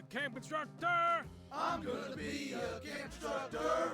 a camp instructor. I'm gonna be a camp instructor.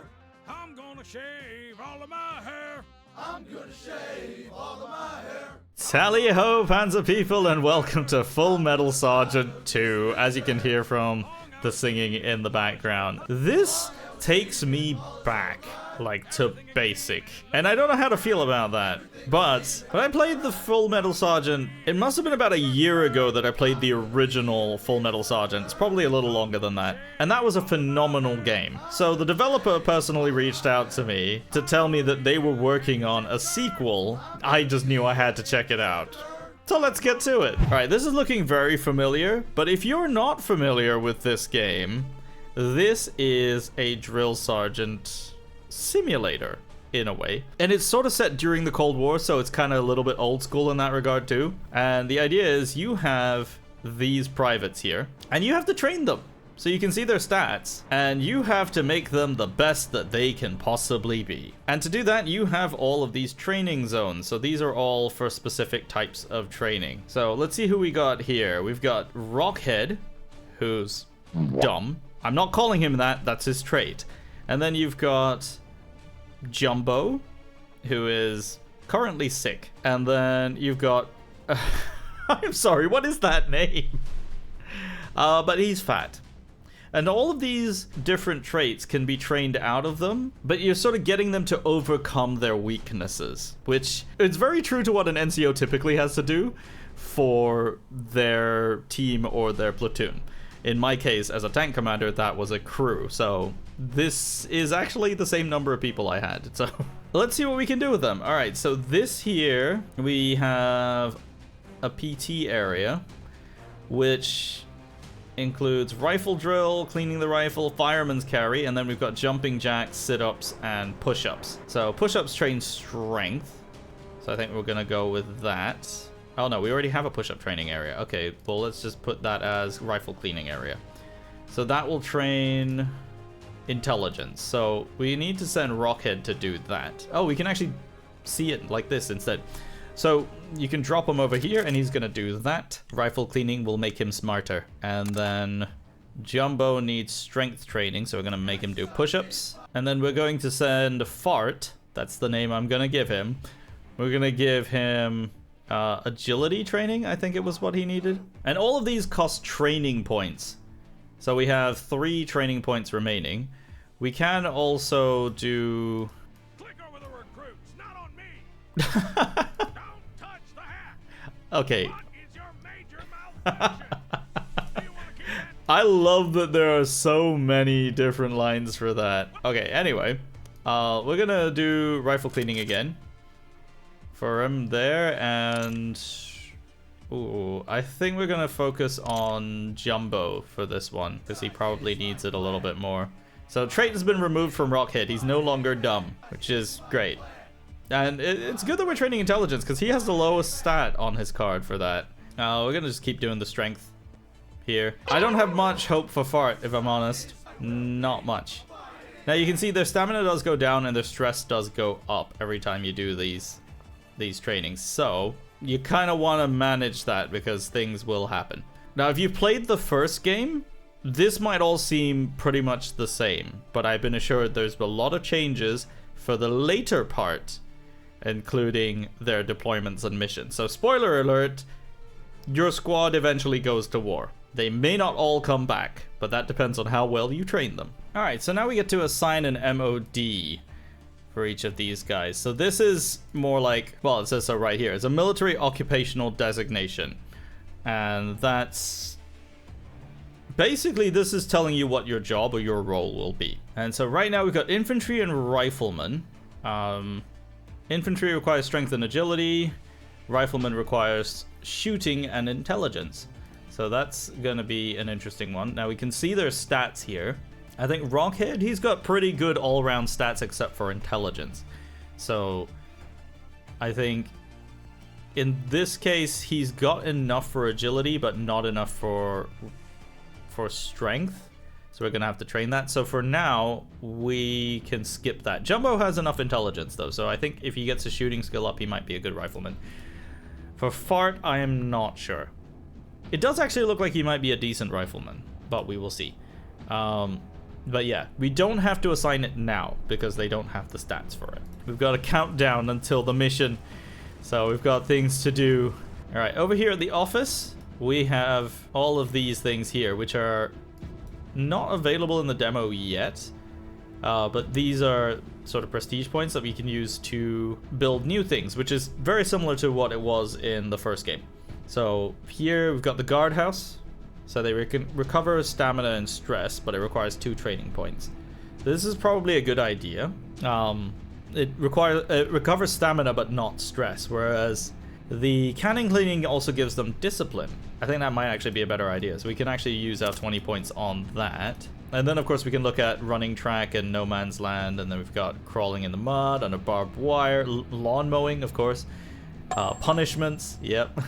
I'm gonna shave all of my hair. I'm gonna shave all of my hair. Tally ho, Panzer people, and welcome to Full Metal Sergeant 2, as you can hear from the singing in the background. This takes me back, like, to basic. And I don't know how to feel about that. But when I played the Full Metal Sergeant, it must have been about a year ago that I played the original Full Metal Sergeant. It's probably a little longer than that. And that was a phenomenal game. So the developer personally reached out to me to tell me that they were working on a sequel. I just knew I had to check it out. So let's get to it. Alright, this is looking very familiar, but if you're not familiar with this game, this is a drill sergeant simulator, in a way. And it's sort of set during the Cold War, so it's kind of a little bit old school in that regard too. And the idea is you have these privates here, and you have to train them. So you can see their stats, and you have to make them the best that they can possibly be. And to do that, you have all of these training zones. So these are all for specific types of training. So let's see who we got here. We've got Rockhead, who's dumb. I'm not calling him that, that's his trait. And then you've got Jumbo, who is currently sick. And then you've got... I'm sorry, what is that name? But he's fat. And all of these different traits can be trained out of them, but you're sort of getting them to overcome their weaknesses, which is very true to what an NCO typically has to do for their team or their platoon. In my case, as a tank commander, that was a crew, so this is actually the same number of people I had. So let's see what we can do with them. All right, so this here, we have a PT area, which includes rifle drill, cleaning the rifle, fireman's carry, and then we've got jumping jacks, sit-ups, and push-ups. So push-ups train strength, so I think we're gonna go with that. Oh no, we already have a push-up training area. Okay, well let's just put that as rifle cleaning area. So that will train intelligence. So we need to send Rockhead to do that. Oh, we can actually see it like this instead. So you can drop him over here and he's gonna do that. Rifle cleaning will make him smarter. And then Jumbo needs strength training, so we're gonna make him do push-ups. And then we're going to send Fart, that's the name I'm gonna give him. We're gonna give him agility training, I think it was what he needed. And all of these cost training points. So we have 3 training points remaining. We can also do... Click over the recruits, not on me. Don't touch the hat. Okay. What is your major malfunction? Do you want to keep it? I love that there are so many different lines for that. Okay, anyway. We're gonna do rifle cleaning again. For him there, and... Ooh, I think we're gonna focus on Jumbo for this one, because he probably needs it a little bit more. So trait has been removed from Rockhead. He's no longer dumb, which is great. And it's good that we're training intelligence, because he has the lowest stat on his card for that. We're gonna just keep doing the strength here. I don't have much hope for Fart, if I'm honest. Not much. Now you can see their stamina does go down and their stress does go up every time you do these trainings. So you kind of want to manage that because things will happen. Now, if you played the first game, this might all seem pretty much the same, but I've been assured there's a lot of changes for the later part, including their deployments and missions. So spoiler alert, your squad eventually goes to war. They may not all come back, but that depends on how well you train them. All right, so now we get to assign an MOD for each of these guys. So this is more like, well, it says so right here. It's a military occupational designation. And that's... basically, this is telling you what your job or your role will be. And so right now we've got infantry and riflemen. Infantry requires strength and agility. Rifleman requires shooting and intelligence. So that's gonna be an interesting one. Now we can see their stats here. I think Rockhead, he's got pretty good all-around stats except for intelligence. So I think in this case, he's got enough for agility, but not enough for strength. So we're going to have to train that. So for now, we can skip that. Jumbo has enough intelligence, though. So I think if he gets a shooting skill up, he might be a good rifleman. For Fart, I am not sure. It does actually look like he might be a decent rifleman. but we will see. But yeah, we don't have to assign it now because they don't have the stats for it. We've got a countdown until the mission, so we've got things to do. All right, over here at the office, we have all of these things here, which are not available in the demo yet, but these are sort of prestige points that we can use to build new things, which is very similar to what it was in the first game. So here we've got the guardhouse. So they can recover stamina and stress, but it requires 2 training points. This is probably a good idea. It recovers stamina but not stress, whereas the cannon cleaning also gives them discipline. I think that might actually be a better idea. So we can actually use our 20 points on that. And then of course we can look at running track and no man's land, and then we've got crawling in the mud, under barbed wire, lawn mowing of course, punishments, yep.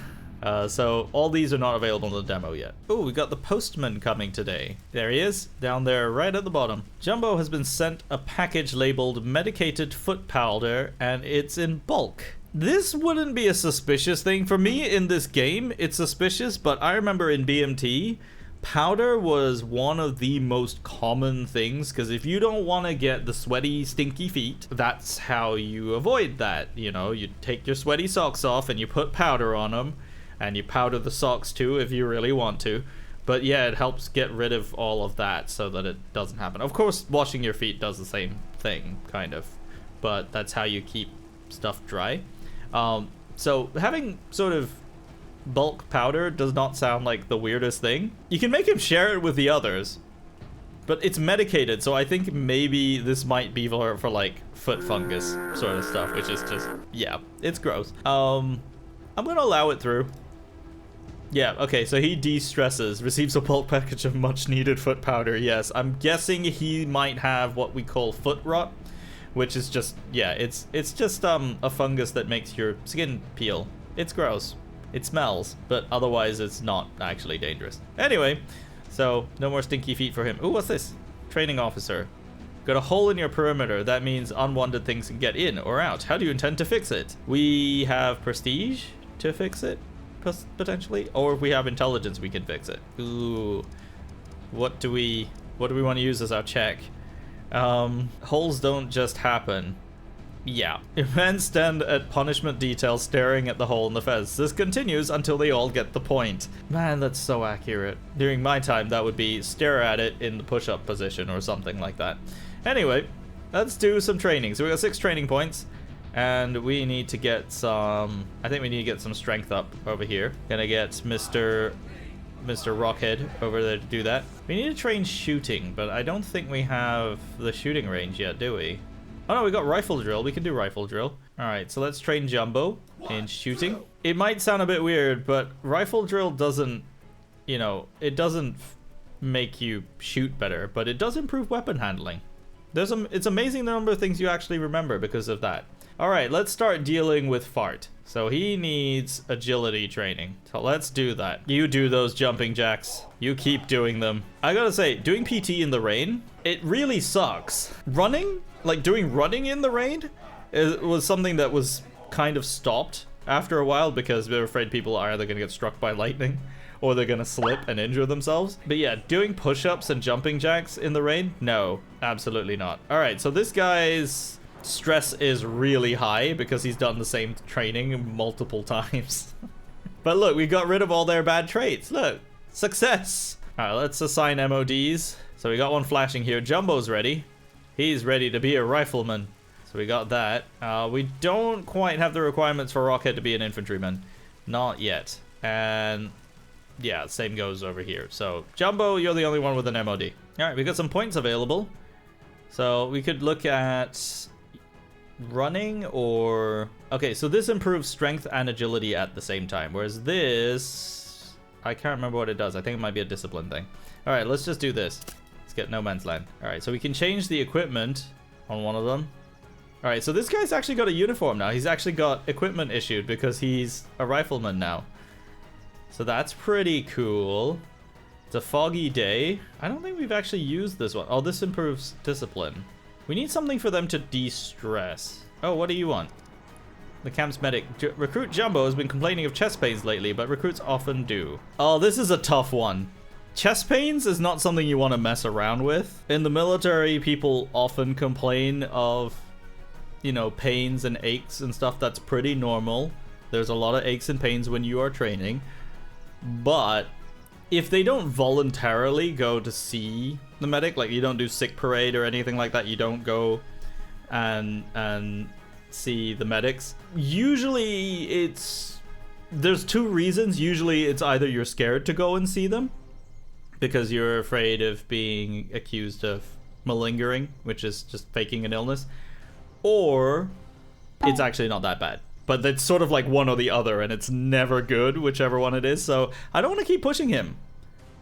So all these are not available in the demo yet. Oh, we got the postman coming today. There he is, down there right at the bottom. Jumbo has been sent a package labeled medicated foot powder, and it's in bulk. This wouldn't be a suspicious thing. For me in this game, it's suspicious, but I remember in BMT, powder was one of the most common things, because if you don't want to get the sweaty, stinky feet, that's how you avoid that. You know, you take your sweaty socks off and you put powder on them. And you powder the socks too if you really want to. But yeah, it helps get rid of all of that so that it doesn't happen. Of course, washing your feet does the same thing, kind of. But that's how you keep stuff dry. So having sort of bulk powder does not sound like the weirdest thing. You can make him share it with the others. But it's medicated, so I think maybe this might be for like foot fungus sort of stuff, which is just, yeah, it's gross. I'm gonna allow it through. Yeah, okay, so he de-stresses, receives a bulk package of much-needed foot powder, yes. I'm guessing he might have what we call foot rot, which is just, yeah, it's just a fungus that makes your skin peel. It's gross. It smells, but otherwise it's not actually dangerous. Anyway, so no more stinky feet for him. Ooh, what's this? Training officer. Got a hole in your perimeter. That means unwanted things can get in or out. How do you intend to fix it? We have prestige to fix it, potentially, or if we have intelligence we can fix it. Ooh, what do we want to use as our check? Holes don't just happen. Yeah. Men stand at punishment detail staring at the hole in the fence. This continues until they all get the point. Man, that's so accurate. During my time that would be stare at it in the push-up position or something like that. Anyway, let's do some training. So we got 6 training points. And we need to get some, I think we need to get some strength up over here. Gonna get Mr. Rockhead over there to do that. We need to train shooting, but I don't think we have the shooting range yet, do we? Oh no, we got rifle drill. We can do rifle drill. Alright, so let's train Jumbo in shooting. It might sound a bit weird, but rifle drill doesn't, you know, it doesn't make you shoot better, but it does improve weapon handling. It's amazing the number of things you actually remember because of that. Alright, let's start dealing with Fart. So he needs agility training. So let's do that. You do those jumping jacks. You keep doing them. I gotta say, doing PT in the rain, it really sucks. Running, like doing running in the rain, was something that was kind of stopped after a while because they were afraid people are either gonna get struck by lightning or they're gonna slip and injure themselves. But yeah, doing push-ups and jumping jacks in the rain? No, absolutely not. Alright, so this guy's stress is really high because he's done the same training multiple times. But look, we got rid of all their bad traits. Look, success. Alright, let's assign MODs. So we got one flashing here. Jumbo's ready. He's ready to be a rifleman. So we got that. We don't quite have the requirements for Rockhead to be an infantryman. Not yet. And yeah, same goes over here. So Jumbo, you're the only one with an MOD. Alright, we got some points available. So we could look at running or... Okay, so this improves strength and agility at the same time, whereas this... I can't remember what it does. I think it might be a discipline thing. Alright, let's just do this. Let's get no man's land. Alright, so we can change the equipment on one of them. Alright, so this guy's actually got a uniform now. He's actually got equipment issued because he's a rifleman now. So that's pretty cool. It's a foggy day. I don't think we've actually used this one. Oh, this improves discipline. We need something for them to de-stress. Oh, what do you want? The camp's medic. Recruit Jumbo has been complaining of chest pains lately, but recruits often do. Oh, this is a tough one. chest pains is not something you want to mess around with. In the military, people often complain of, you know, pains and aches and stuff. That's pretty normal. There's a lot of aches and pains when you are training. But if they don't voluntarily go to see the medic, like you don't do sick parade or anything like that, you don't go and see the medics, usually there's two reasons. Usually it's either you're scared to go and see them because you're afraid of being accused of malingering, which is just faking an illness, or it's actually not that bad. But it's sort of like one or the other, and it's never good, whichever one it is. So I don't want to keep pushing him.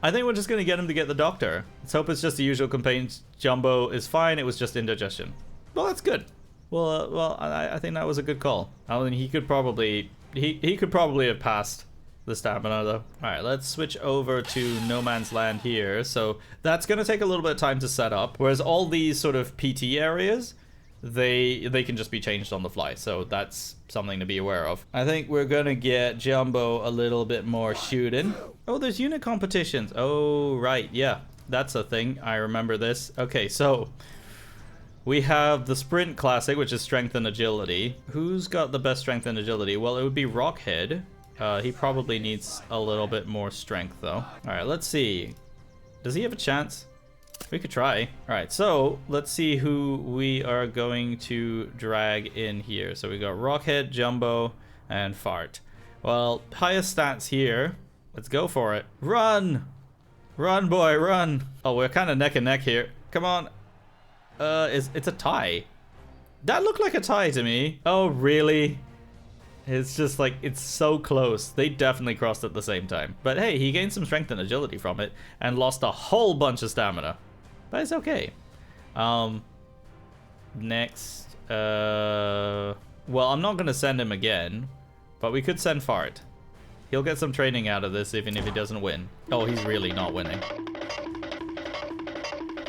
I think we're just going to get him to get the doctor. Let's hope it's just the usual complaints. Jumbo is fine. It was just indigestion. Well, that's good. Well, I think that was a good call. I mean, he could probably have passed the stamina though. All right, let's switch over to No Man's Land here. So that's going to take a little bit of time to set up. Whereas all these sort of PT areas, they can just be changed on the fly. So that's something to be aware of. I think we're going to get Jumbo a little bit more shooting. Oh, there's unit competitions. Oh, right. Yeah, that's a thing. I remember this. Okay, so we have the Sprint Classic, which is Strength and Agility. Who's got the best Strength and Agility? Well, it would be Rockhead. He probably needs a little bit more strength, though. All right, let's see. Does he have a chance? We could try. All right, so let's see who we are going to drag in here. So we got Rockhead, Jumbo, and Fart. Well, highest stats here. Let's go for it. Run! Run, boy, run! Oh, we're kind of neck and neck here. Come on. It's a tie. That looked like a tie to me. Oh, really? It's just like, it's so close. They definitely crossed at the same time. But hey, he gained some strength and agility from it and lost a whole bunch of stamina. But it's okay. Next, well, I'm not gonna send him again, but we could send Fart. He'll get some training out of this even if he doesn't win. Oh, he's really not winning.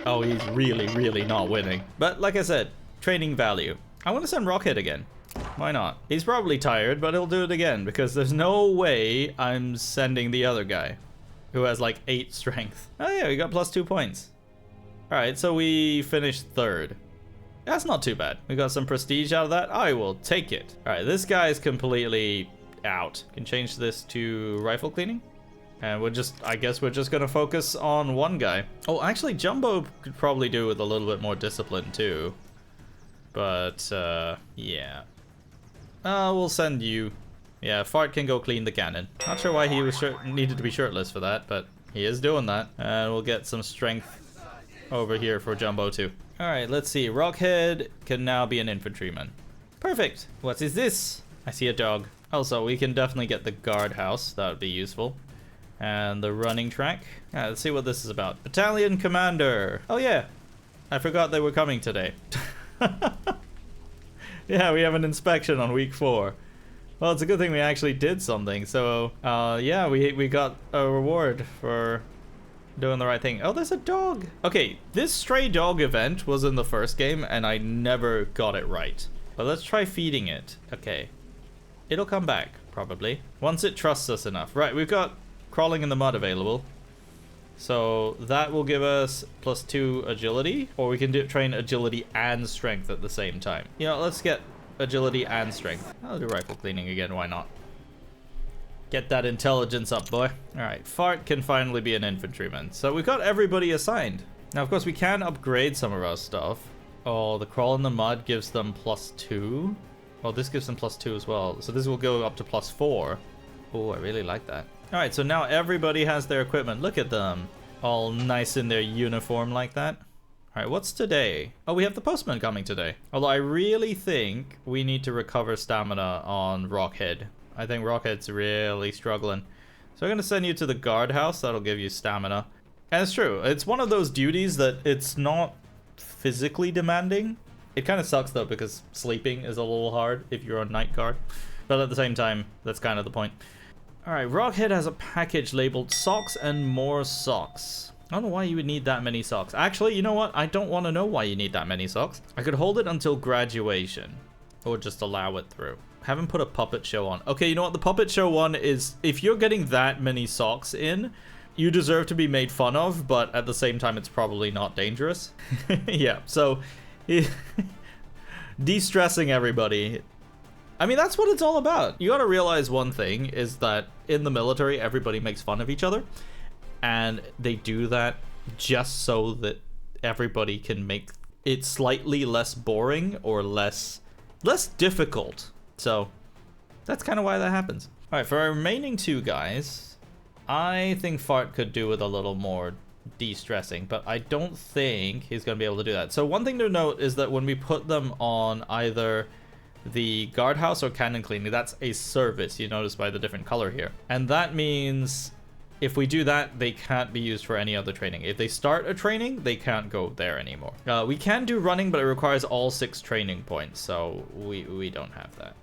Oh, he's really not winning. But like I said, training value. I want to send Rockhead again. Why not? He's probably tired, but he'll do it again because there's no way I'm sending the other guy who has like 8 strength. Oh yeah, we got +2 points. All right, so we finished 3rd. That's not too bad. We got some prestige out of that. I will take it. All right, this guy is completely out. Can change this to rifle cleaning. And I guess we're just gonna focus on one guy. Oh, actually, Jumbo could probably do with a little bit more discipline too. But, yeah. We'll send you. Yeah, Fart can go clean the cannon. Not sure why he was needed to be shirtless for that, but he is doing that. And we'll get some strength over here for Jumbo too. Alright, let's see. Rockhead can now be an infantryman. Perfect. What is this? I see a dog. Also, we can definitely get the guardhouse. That would be useful. And the running track. Let's see what this is about. Battalion Commander. Oh yeah, I forgot they were coming today. Yeah, we have an inspection on week 4. Well, it's a good thing we actually did something. So, yeah, we got a reward for doing the right thing. Oh, there's a dog. Okay, this stray dog event was in the first game, and I never got it right. But let's try feeding it. Okay. It'll come back, probably. Once it trusts us enough. Right, we've got Crawling in the Mud available. So that will give us +2 agility, or we can train agility and strength at the same time. You know, let's get agility and strength. I'll do rifle cleaning again, why not? Get that intelligence up, boy. Alright, Fart can finally be an infantryman. So we've got everybody assigned. Now, of course, we can upgrade some of our stuff. Oh, the Crawl in the Mud gives them +2. Oh, this gives them +2 as well. So this will go up to +4. Oh, I really like that. Alright, so now everybody has their equipment. Look at them. All nice in their uniform like that. Alright, what's today? Oh, we have the postman coming today. Although I really think we need to recover stamina on Rockhead. I think Rockhead's really struggling. So I'm going to send you to the guardhouse. That'll give you stamina. And it's true. It's one of those duties that it's not physically demanding. It kind of sucks though because sleeping is a little hard if you're on night guard. But at the same time, that's kind of the point. Alright, Rockhead has a package labeled socks and more socks. I don't know why you would need that many socks. Actually, you know what? I don't want to know why you need that many socks. I could hold it until graduation. Or just allow it through. Haven't put a puppet show on. Okay, you know what? The puppet show one is, if you're getting that many socks in, you deserve to be made fun of, but at the same time, it's probably not dangerous. Yeah, so de-stressing everybody. I mean, that's what it's all about. You gotta realize one thing is that in the military, everybody makes fun of each other, and they do that just so that everybody can make it slightly less boring or less difficult. So that's kind of why that happens. All right, for our remaining two guys, I think Fart could do with a little more de-stressing, but I don't think he's going to be able to do that. So one thing to note is that when we put them on either the guardhouse or cannon cleaning, that's a service, you notice by the different color here. And that means if we do that, they can't be used for any other training. If they start a training, they can't go there anymore. We can do running, but it requires all 6 training points, so we don't have that.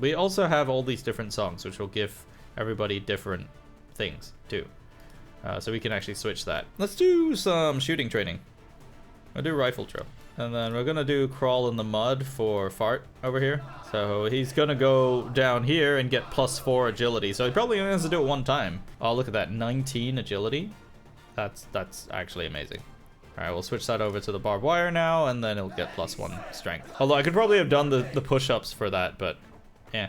We also have all these different songs, which will give everybody different things too. So we can actually switch that. Let's do some shooting training. I'll do rifle drill. And then we're gonna do crawl in the mud for Fart over here. So he's gonna go down here and get +4 agility. So he probably only has to do it one time. Oh, look at that, 19 agility. That's actually amazing. All right, we'll switch that over to the barbed wire now, and then it'll get +1 strength. Although I could probably have done the push-ups for that, but yeah.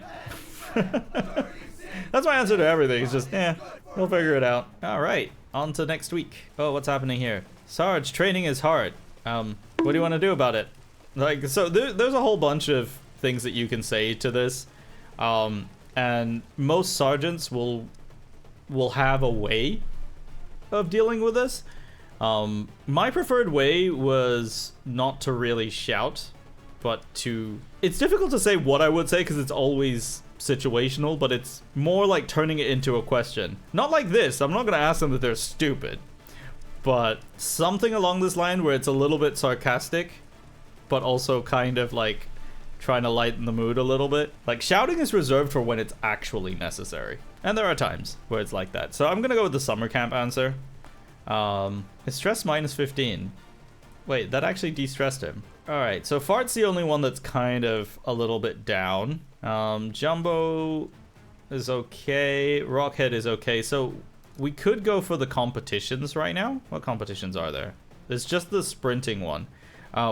That's my answer to everything. It's just, yeah, we'll figure it out. All right, on to next week. Oh, what's happening here? Sarge, training is hard. What do you want to do about it? Like, so there's a whole bunch of things that you can say to this. And most sergeants will have a way of dealing with this. My preferred way was not to really shout, but to... It's difficult to say what I would say because it's always situational, but it's more like turning it into a question. Not like this. I'm not going to ask them that they're stupid. But something along this line where it's a little bit sarcastic, but also kind of like trying to lighten the mood a little bit. Like, shouting is reserved for when it's actually necessary. And there are times where it's like that. So I'm going to go with the summer camp answer. His stress -15. Wait, that actually de-stressed him. Alright, so Fart's the only one that's kind of a little bit down. Jumbo is okay. Rockhead is okay. So we could go for the competitions right now. What competitions are there? There's just the sprinting one.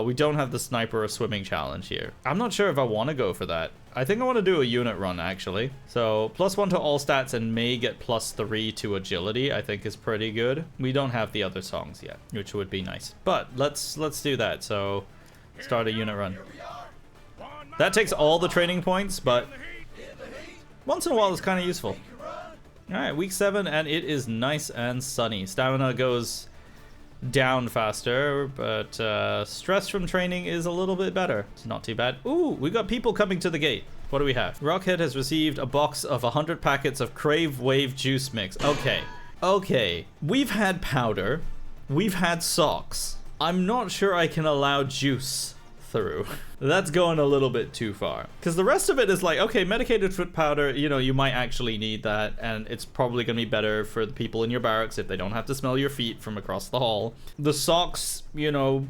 We don't have the sniper or swimming challenge here. I'm not sure if I want to go for that. I think I want to do a unit run, actually. So +1 to all stats and may get +3 to agility, I think is pretty good. We don't have the other songs yet, which would be nice. But let's do that. So start a unit run. That takes all the training points, but once in a while it's kind of useful. Alright, week 7, and it is nice and sunny. Stamina goes down faster, but stress from training is a little bit better. It's not too bad. Ooh, we got people coming to the gate. What do we have? Rockhead has received a box of 100 packets of Crave Wave juice mix. Okay. We've had powder. We've had socks. I'm not sure I can allow juice through. That's going a little bit too far. Because the rest of it is like, okay, medicated foot powder, you know, you might actually need that, and it's probably going to be better for the people in your barracks if they don't have to smell your feet from across the hall. The socks, you know,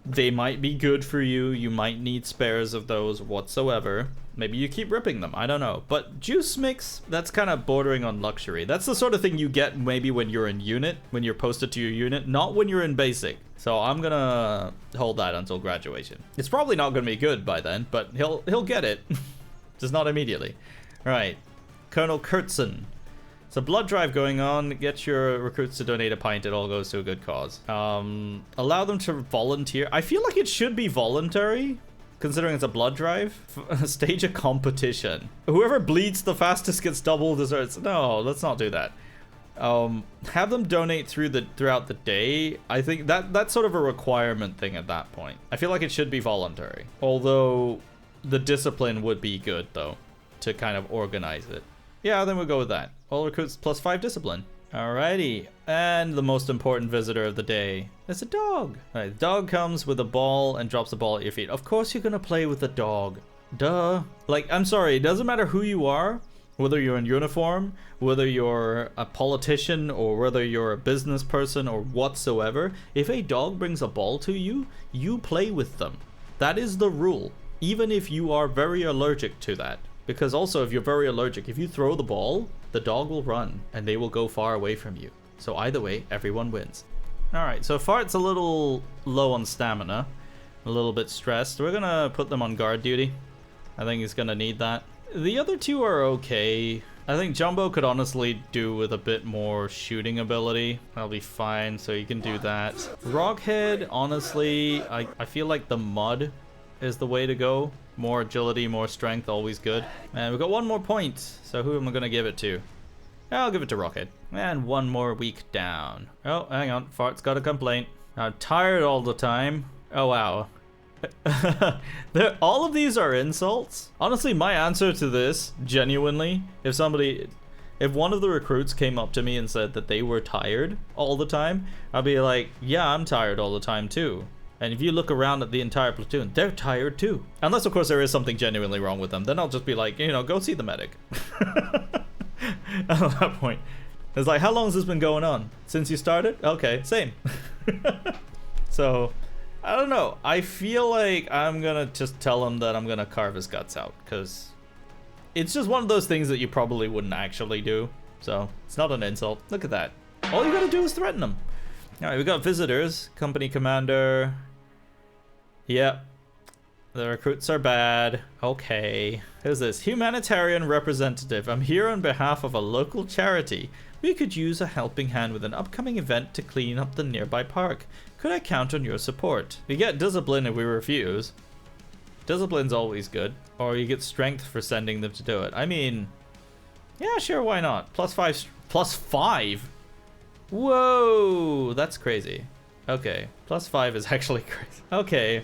they might be good for you. You might need spares of those whatsoever. Maybe you keep ripping them. I don't know. But juice mix, that's kind of bordering on luxury. That's the sort of thing you get maybe when you're in unit, when you're posted to your unit, not when you're in basic. So I'm gonna hold that until graduation. It's probably not gonna be good by then, but he'll get it. Just not immediately. All right, Colonel Kurtzen. It's a blood drive going on. Get your recruits to donate a pint. It all goes to a good cause. Allow them to volunteer. I feel like it should be voluntary, considering it's a blood drive. Stage a competition. Whoever bleeds the fastest gets double desserts. No, let's not do that. Have them donate throughout the day. I think that's sort of a requirement thing at that point. I feel like it should be voluntary. Although the discipline would be good though, to kind of organize it. Yeah, then we'll go with that. All recruits +5 discipline. Alrighty, and the most important visitor of the day is a dog. Alright, the dog comes with a ball and drops the ball at your feet. Of course you're gonna play with the dog. Duh. Like, I'm sorry, it doesn't matter who you are, whether you're in uniform, whether you're a politician, or whether you're a business person or whatsoever. If a dog brings a ball to you, you play with them. That is the rule, even if you are very allergic to that. Because also, if you're very allergic, if you throw the ball, the dog will run and they will go far away from you. So either way, everyone wins. Alright, so Fart's a little low on stamina. A little bit stressed. We're gonna put them on guard duty. I think he's gonna need that. The other two are okay. I think Jumbo could honestly do with a bit more shooting ability. That'll be fine, so you can do that. Rockhead, honestly, I feel like the mud is the way to go. More agility, more strength, always good. And we've got one more point, so who am I gonna give it to? I'll give it to Rockhead. And one more week down. Oh, hang on, Fart's got a complaint. I'm tired all the time. Oh, wow. All of these are insults. Honestly, my answer to this, genuinely, if one of the recruits came up to me and said that they were tired all the time, I'd be like, yeah, I'm tired all the time too. And if you look around at the entire platoon, they're tired too. Unless, of course, there is something genuinely wrong with them. Then I'll just be like, you know, go see the medic. At that point. It's like, how long has this been going on? Since you started? Okay, same. So, I don't know. I feel like I'm gonna just tell him that I'm gonna carve his guts out, because it's just one of those things that you probably wouldn't actually do. So, it's not an insult. Look at that. All you gotta do is threaten them. Alright, we got visitors. Company commander. Yep. The recruits are bad. Okay. Who's this? Humanitarian representative. I'm here on behalf of a local charity. We could use a helping hand with an upcoming event to clean up the nearby park. Could I count on your support? We get discipline if we refuse. Discipline's always good. Or you get strength for sending them to do it. I mean, yeah, sure, why not? +5. +5? Whoa, that's crazy. Okay, +5 is actually crazy. Okay.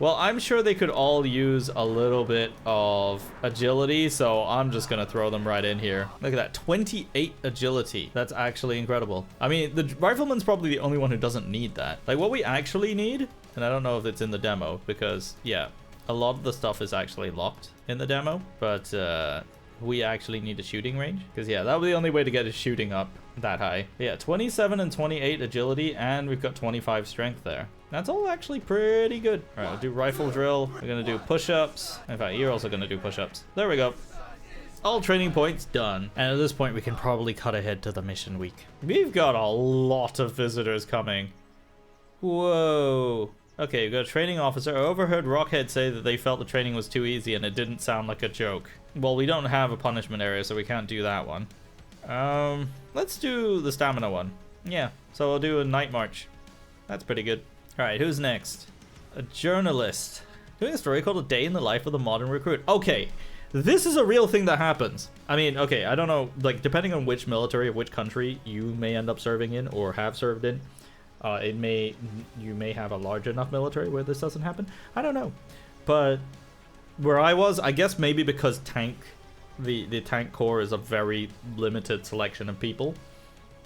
Well, I'm sure they could all use a little bit of agility, so I'm just gonna throw them right in here. Look at that, 28 agility. That's actually incredible. I mean, the rifleman's probably the only one who doesn't need that. Like, what we actually need, and I don't know if it's in the demo, because, yeah, a lot of the stuff is actually locked in the demo, but we actually need a shooting range. Because, yeah, that would be the only way to get his shooting up that high. Yeah, 27 and 28 agility, and we've got 25 strength there. That's all actually pretty good. All right, we'll do rifle drill. We're gonna do push-ups. In fact, you're also gonna do push-ups. There we go. All training points done. And at this point, we can probably cut ahead to the mission week. We've got a lot of visitors coming. Whoa. Okay, we've got a training officer. I overheard Rockhead say that they felt the training was too easy and it didn't sound like a joke. Well, we don't have a punishment area, so we can't do that one. Let's do the stamina one. Yeah, so we'll do a night march. That's pretty good. Alright, who's next? A journalist. Doing a story called A Day in the Life of the Modern Recruit. Okay, this is a real thing that happens. I mean, okay, I don't know, like, depending on which military of which country you may end up serving in or have served in, you may have a large enough military where this doesn't happen. I don't know. But where I was, I guess maybe because the tank corps is a very limited selection of people.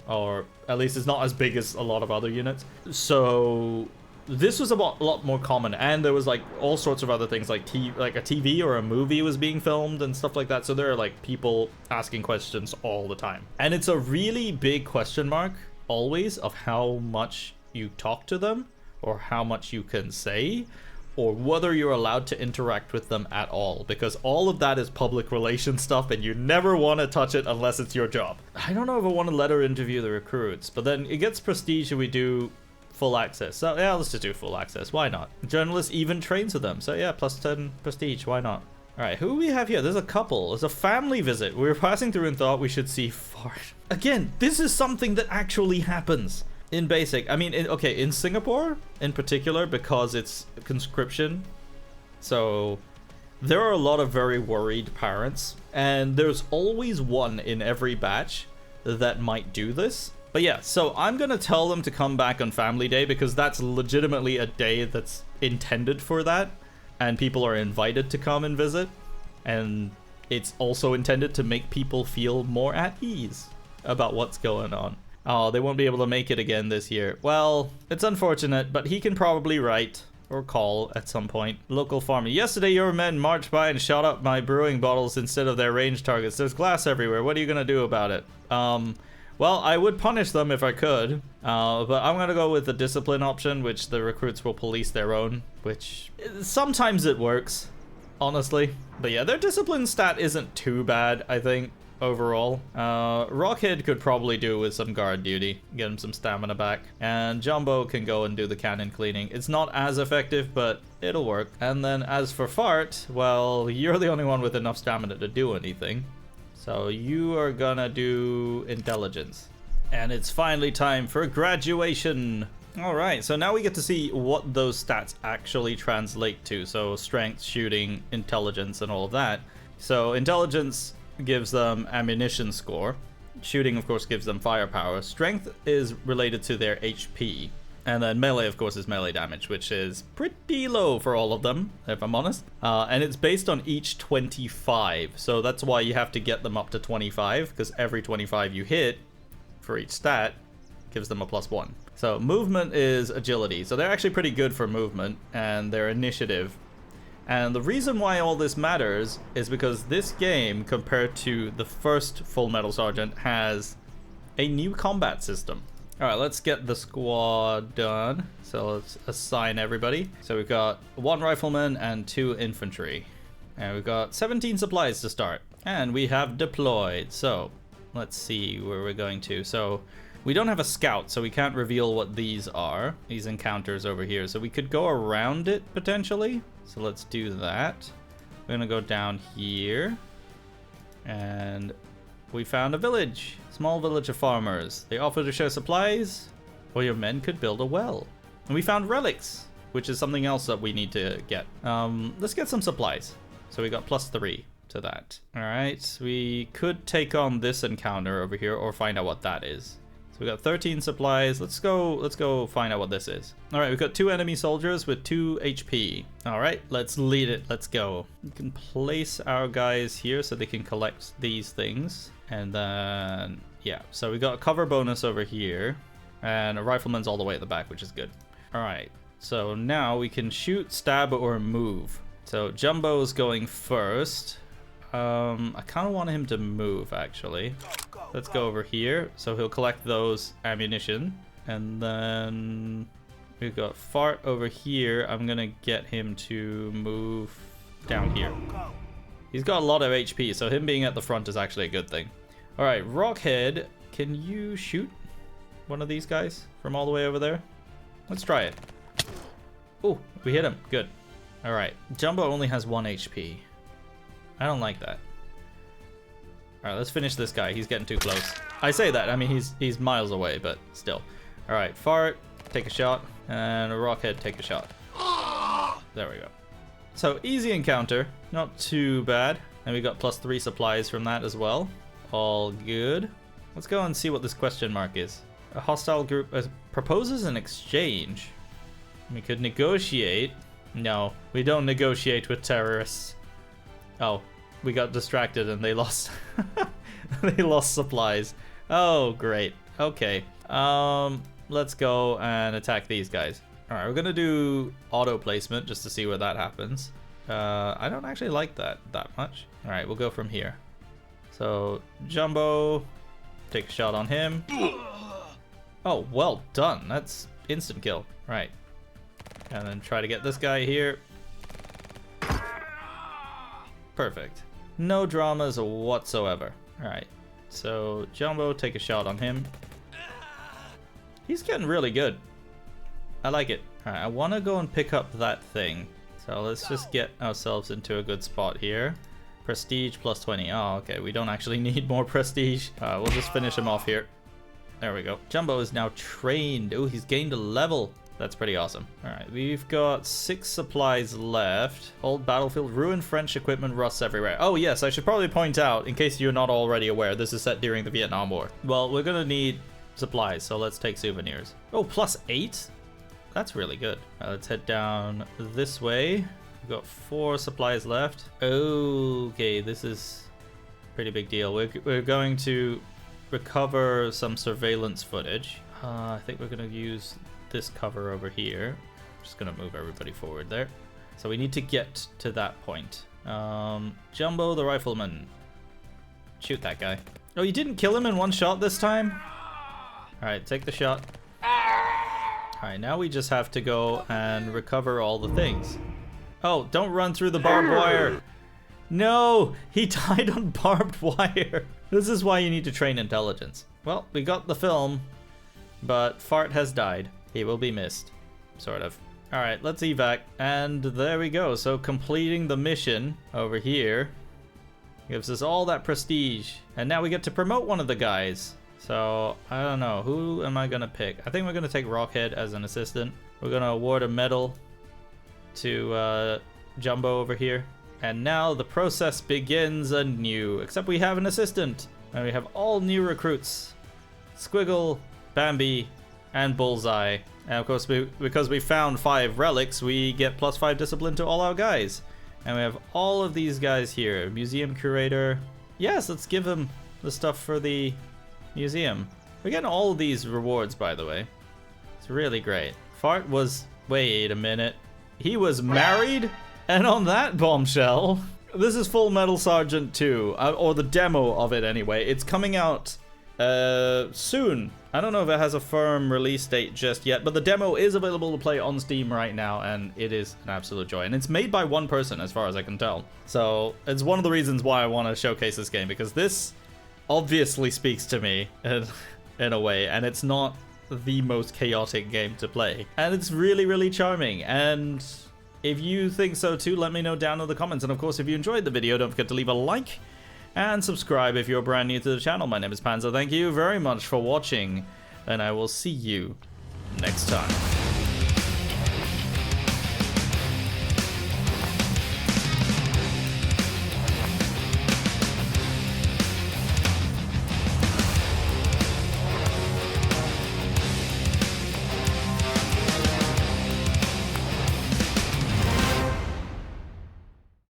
Or at least it's not as big as a lot of other units. So this was a lot more common, and there was like all sorts of other things, like a TV or a movie was being filmed and stuff like that. So there are like people asking questions all the time, and it's a really big question mark always of how much you talk to them or how much you can say, or whether you're allowed to interact with them at all, because all of that is public relations stuff and you never want to touch it unless it's your job. I don't know if I want to let her interview the recruits, but then it gets prestige if we do full access. So yeah, let's just do full access. Why not? Journalist even trains with them, so yeah, +10 prestige. Why not? All right, who do we have here? There's a couple. There's a family visit. We were passing through and thought we should see Fart. Again, this is something that actually happens in basic. I mean, okay, in Singapore in particular, because it's conscription, so there are a lot of very worried parents, and there's always one in every batch that might do this. But yeah, so I'm gonna tell them to come back on Family Day, because that's legitimately a day that's intended for that, and people are invited to come and visit, and it's also intended to make people feel more at ease about what's going on. Oh, they won't be able to make it again this year. Well, it's unfortunate, but he can probably write or call at some point. Local farmer. Yesterday, your men marched by and shot up my brewing bottles instead of their range targets. There's glass everywhere. What are you gonna do about it? Well, I would punish them if I could, but I'm gonna go with the discipline option, which the recruits will police their own, which sometimes it works, honestly. But yeah, their discipline stat isn't too bad, I think. overall. Rockhead could probably do with some guard duty, get him some stamina back. And Jumbo can go and do the cannon cleaning. It's not as effective, but it'll work. And then as for Fart, well, you're the only one with enough stamina to do anything. So you are gonna do intelligence. And it's finally time for graduation. All right, so now we get to see what those stats actually translate to. So strength, shooting, intelligence, and all of that. So intelligence gives them ammunition score. Shooting, of course, gives them firepower. Strength is related to their HP. And then melee, of course, is melee damage, which is pretty low for all of them, if I'm honest. And it's based on each 25. So that's why you have to get them up to 25, because every 25 you hit for each stat gives them a +1. So movement is agility. So they're actually pretty good for movement, and their initiative. And the reason why all this matters is because this game, compared to the first Full Metal Sergeant, has a new combat system. All right, let's get the squad done. So let's assign everybody. So we've got 1 rifleman and 2 infantry. And we've got 17 supplies to start. And we have deployed. So let's see where we're going to. So we don't have a scout, so we can't reveal what these are. These encounters over here. So we could go around it potentially. So let's do that. We're gonna go down here. And we found a village. Small village of farmers. They offer to share supplies, or your men could build a well. And we found relics, which is something else that we need to get. Let's get some supplies. So we got +3 to that. All right, we could take on this encounter over here or find out what that is. So we got 13 supplies. Let's go find out what this is. All right, we've got 2 enemy soldiers with 2 HP. All right, let's lead it. Let's go. We can place our guys here so they can collect these things. And then, yeah, so we got a cover bonus over here. And a rifleman's all the way at the back, which is good. All right, so now we can shoot, stab, or move. So Jumbo's going first. I kind of want him to move, actually. Let's go over here. So he'll collect those ammunition. And then we've got Fart over here. I'm going to get him to move down here. He's got a lot of HP, so him being at the front is actually a good thing. All right, Rockhead, can you shoot one of these guys from all the way over there? Let's try it. Oh, we hit him. Good. All right, Jumbo only has 1 HP. I don't like that. All right, let's finish this guy. He's getting too close. I say that. I mean, he's miles away, but still. All right, Fart, take a shot, and Rockhead, take a shot. There we go. So easy encounter, not too bad. And we got +3 supplies from that as well. All good. Let's go and see what this question mark is. A hostile group proposes an exchange. We could negotiate. No, we don't negotiate with terrorists. Oh, we got distracted and they lost they lost supplies. Oh, great. Okay. Let's go and attack these guys. All right, we're gonna do auto placement just to see where that happens. I don't actually like that much. All right, we'll go from here. So Jumbo, take a shot on him. Oh, well done. That's instant kill. Right. And then try to get this guy here. Perfect. No dramas whatsoever. All right. So Jumbo, take a shot on him. He's getting really good. I like it. All right, I want to go and pick up that thing. So let's just get ourselves into a good spot here. Prestige +20. Oh, okay. We don't actually need more prestige. We'll just finish him off here. There we go. Jumbo is now trained. Oh, he's gained a level. That's pretty awesome. All right, we've got 6 supplies left. Old battlefield, ruined French equipment, rusts everywhere. Oh yes, I should probably point out, in case you're not already aware, this is set during the Vietnam War. Well, we're gonna need supplies, so let's take souvenirs. Oh, +8? That's really good. Let's head down this way. We've got 4 supplies left. Okay, this is a pretty big deal. We're going to recover some surveillance footage. I think we're gonna use this cover over here. Just gonna move everybody forward there. So we need to get to that point. Jumbo the rifleman. Shoot that guy. Oh, you didn't kill him in one shot this time? Alright, take the shot. Alright, now we just have to go and recover all the things. Oh, don't run through the barbed wire. No, he died on barbed wire. This is why you need to train intelligence. Well, we got the film, but Fart has died. He will be missed, sort of. All right, let's evac, and there we go. So completing the mission over here gives us all that prestige, and now we get to promote one of the guys. So I don't know, who am I gonna pick? I think we're gonna take Rockhead as an assistant. We're gonna award a medal to Jumbo over here. And now the process begins anew, except we have an assistant, and we have all new recruits. Squiggle, Bambi, and Bullseye. And of course, because we found 5 relics, we get +5 discipline to all our guys. And we have all of these guys here. Museum curator. Yes, let's give him the stuff for the museum. We're getting all of these rewards, by the way. It's really great. Fart was... Wait a minute. He was married? And on that bombshell, this is Full Metal Sergeant 2, or the demo of it anyway. It's coming out soon. I don't know if it has a firm release date just yet, but the demo is available to play on Steam right now, and it is an absolute joy. And it's made by one person, as far as I can tell. So it's one of the reasons why I want to showcase this game, because this obviously speaks to me in a way, and it's not the most chaotic game to play. And it's really, really charming, and if you think so too, let me know down in the comments. And of course, if you enjoyed the video, don't forget to leave a like and subscribe if you're brand new to the channel. My name is Panzer. Thank you very much for watching, and I will see you next time.